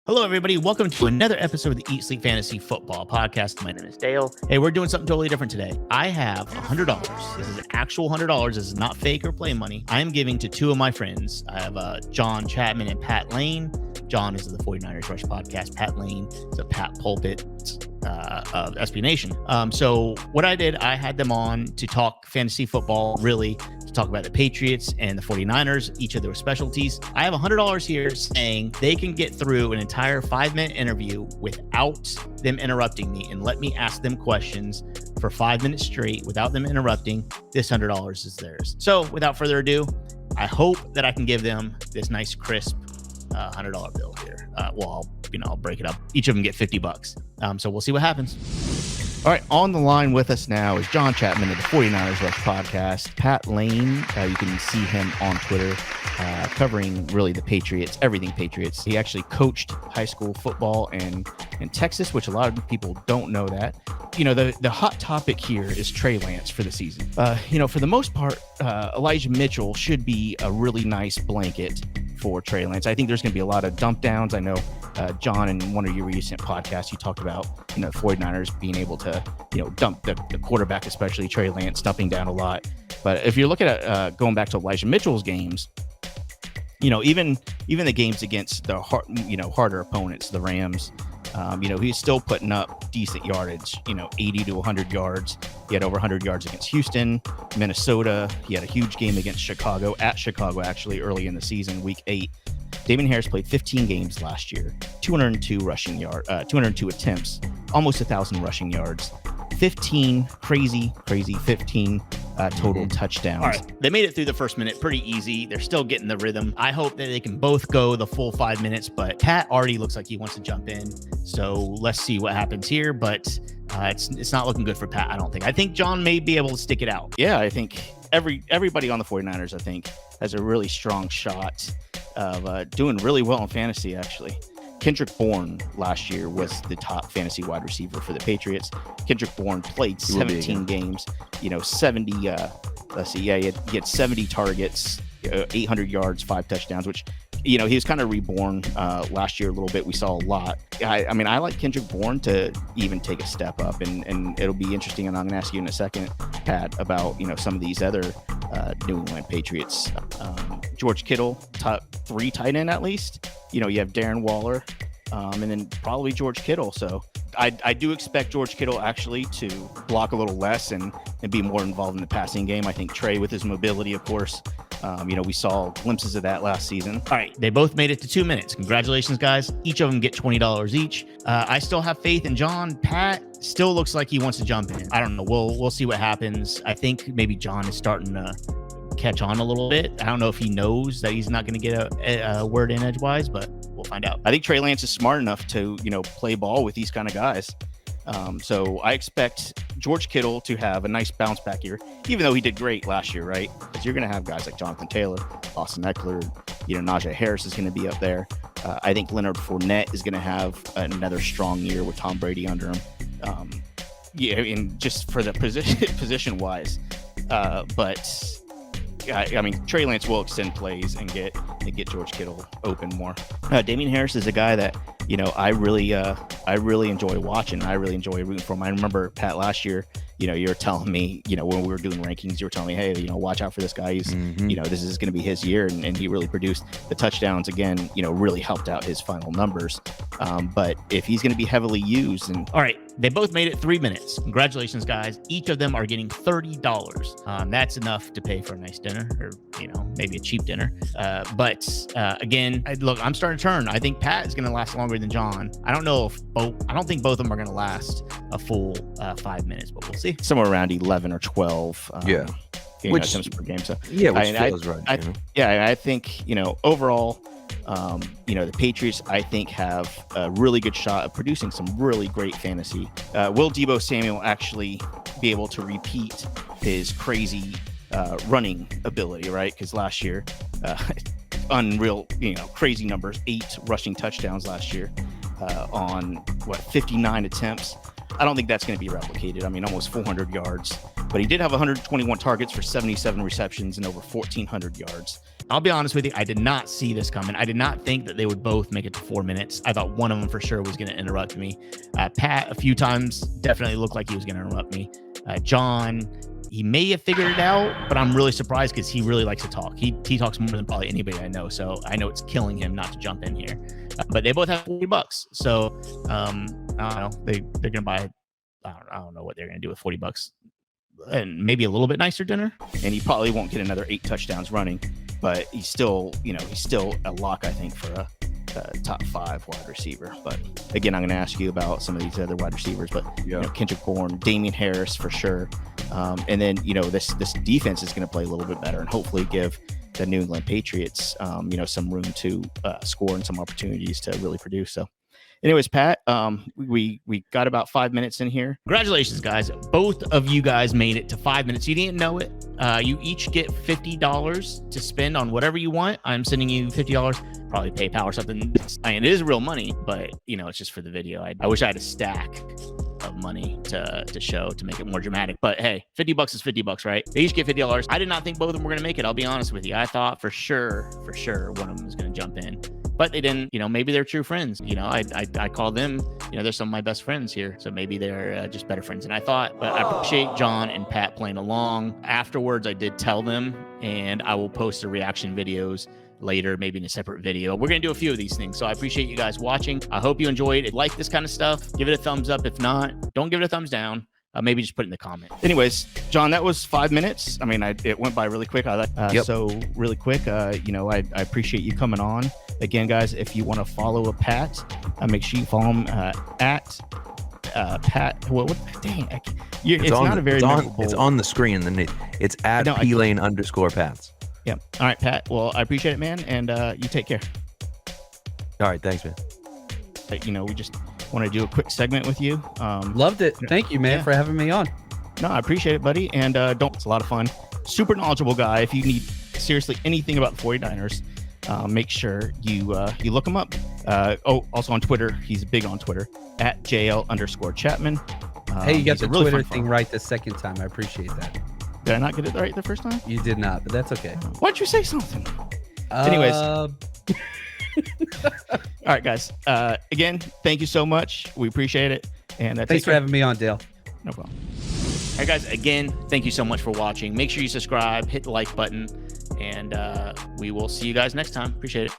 Hello, everybody. Welcome to another episode of the Eat Sleep Fantasy Football Podcast. My name is Dale. Hey, we're doing something totally different today. I have $100. This is an actual $100. This is not fake or play money. I am giving to two of my friends. I have John Chapman and Pat Lane. John is of the 49ers Rush Podcast. Pat Lane is a Pat Pulpit of SB Nation. So what I did, I had them on to talk fantasy football, really, to talk about the Patriots and the 49ers, each of their specialties. I have $100 here saying they can get through an entire 5-minute interview without them interrupting me and let me ask them questions for 5 minutes straight without them interrupting. This $100 is theirs. So without further ado, I hope that I can give them this nice, crisp $100 bill here. I'll break it up. Each of them get $50. So we'll see what happens. All right, on the line with us now is John Chapman of the 49ers Rush Podcast. Pat Lane, you can see him on Twitter covering really the Patriots, everything Patriots. He actually coached high school football in Texas, which a lot of people don't know that. You know, the hot topic here is Trey Lance for the season. For the most part, Elijah Mitchell should be a really nice blanket for Trey Lance. I think there's going to be a lot of dump downs. I know John, in one of your recent podcasts, you talked about, the 49ers being able to, dump the quarterback, especially Trey Lance, dumping down a lot. But if you're looking at going back to Elijah Mitchell's games, even the games against the harder opponents, the Rams, he's still putting up decent yardage, 80 to 100 yards. He had over 100 yards against Houston, Minnesota. He had a huge game against Chicago, actually, early in the season, week 8. Damien Harris played 15 games last year, 202 attempts, almost 1,000 rushing yards, 15 crazy 15 total touchdowns. All right, they made it through the first minute pretty easy. They're still getting the rhythm. I hope that they can both go the full 5 minutes, but Pat already looks like he wants to jump in. So let's see what happens here, but it's not looking good for Pat, I don't think. I think John may be able to stick it out. Yeah, I think everybody on the 49ers, I think, has a really strong shot of doing really well in fantasy, actually. Kendrick Bourne last year was the top fantasy wide receiver for the Patriots. Kendrick Bourne played 17 games, 70, he had 70 targets, 800 yards, 5 touchdowns, which, he was kind of reborn last year a little bit. We saw a lot. I like Kendrick Bourne to even take a step up, and it'll be interesting, and I'm going to ask you in a second, Pat, about, some of these other New England Patriots. George Kittle, top 3 tight end at least. You have Darren Waller, and then probably George Kittle. So I do expect George Kittle actually to block a little less and be more involved in the passing game. I think Trey, with his mobility, of course, we saw glimpses of that last season. All right, they both made it to 2 minutes. Congratulations, guys. Each of them get $20 each. I still have faith in John. Pat still looks like he wants to jump in. I don't know. We'll see what happens. I think maybe John is starting to catch on a little bit. I don't know if he knows that he's not going to get a word in edgewise, but we'll find out. I think Trey Lance is smart enough to, play ball with these kind of guys. So I expect George Kittle to have a nice bounce back year, even though he did great last year, right? Because you're going to have guys like Jonathan Taylor, Austin Eckler, Najee Harris is going to be up there. I think Leonard Fournette is going to have another strong year with Tom Brady under him. And just for the position wise, but Trey Lance will extend plays and get George Kittle open more. Damien Harris is a guy that, I really enjoy watching. I really enjoy rooting for him. I remember, Pat, last year, you were telling me, when we were doing rankings, you were telling me, hey, watch out for this guy. He's, this is going to be his year. And he really produced the touchdowns again, really helped out his final numbers. But if he's going to be heavily used. All right, they both made it 3 minutes. Congratulations, guys. Each of them are getting $30. That's enough to pay for a nice dinner, or, maybe a cheap dinner. Again, I'm starting to turn. I think Pat is going to last longer than John. I don't think both of them are going to last a full 5 minutes, but we'll see. Somewhere around 11 or 12. Attempts per game. So which feels right. I think, overall, the Patriots, I think, have a really good shot of producing some really great fantasy. Will Deebo Samuel actually be able to repeat his crazy running ability, right? Because last year, unreal, crazy numbers, 8 rushing touchdowns last year on 59 attempts. I don't think that's going to be replicated. I mean, almost 400 yards, but he did have 121 targets for 77 receptions and over 1,400 yards. I'll be honest with you, I did not see this coming. I did not think that they would both make it to 4 minutes. I thought one of them for sure was going to interrupt me. Pat, a few times, definitely looked like he was going to interrupt me. John, he may have figured it out, but I'm really surprised because he really likes to talk. He talks more than probably anybody I know, so I know it's killing him not to jump in here. But they both have $40, so I don't know. They're going to buy. I don't know what they're going to do with $40 and maybe a little bit nicer dinner. And he probably won't get another 8 touchdowns running, but he's still a lock, I think, for a top 5 wide receiver. But again, I'm going to ask you about some of these other wide receivers, but Kendrick Bourne, Damian Harris for sure. And then, this defense is going to play a little bit better and hopefully give the New England Patriots, some room to score and some opportunities to really produce. So anyways, Pat, we got about 5 minutes in here. Congratulations, guys. Both of you guys made it to 5 minutes. You didn't know it. You each get $50 to spend on whatever you want. I'm sending you $50, probably PayPal or something. I mean, it is real money, but it's just for the video. I wish I had a stack of money to show to make it more dramatic, but hey, $50 is $50, right? They each get $50. I did not think both of them were going to make it. I'll be honest with you. I thought for sure one of them was going to jump in, but they didn't. Maybe they're true friends. I call them, they're some of my best friends here, so maybe they're just better friends than I thought. But I appreciate John and Pat playing along. Afterwards, I did tell them, and I will post the reaction videos later, maybe in a separate video. We're going to do a few of these things. So I appreciate you guys watching. I hope you enjoyed it. Like this kind of stuff, give it a thumbs up. If not, don't give it a thumbs down. Maybe just put it in the comment. Anyways, John, that was 5 minutes. I mean, it went by really quick. So really quick, I appreciate you coming on. Again, guys, if you want to follow Pat, make sure you follow him at Pat. What? Dang, it's not a very memorable. It's on the screen. It's at plane_Pats. Yeah. All right, Pat. Well, I appreciate it, man. And you take care. All right. Thanks, man. We just want to do a quick segment with you. Loved it. Thank you, man, for having me on. No, I appreciate it, buddy. And it's a lot of fun. Super knowledgeable guy. If you need seriously anything about the 49ers, make sure you look him up. Also on Twitter. He's big on Twitter at JL_Chapman. Hey, you got the really Twitter thing right the second time. I appreciate that. Did I not get it right the first time? You did not, but that's okay. Why'd you say something? Anyways. All right, guys. Again, thank you so much. We appreciate it. And thanks for having me on, Dale. No problem. All right, guys. Again, thank you so much for watching. Make sure you subscribe, hit the like button, and we will see you guys next time. Appreciate it.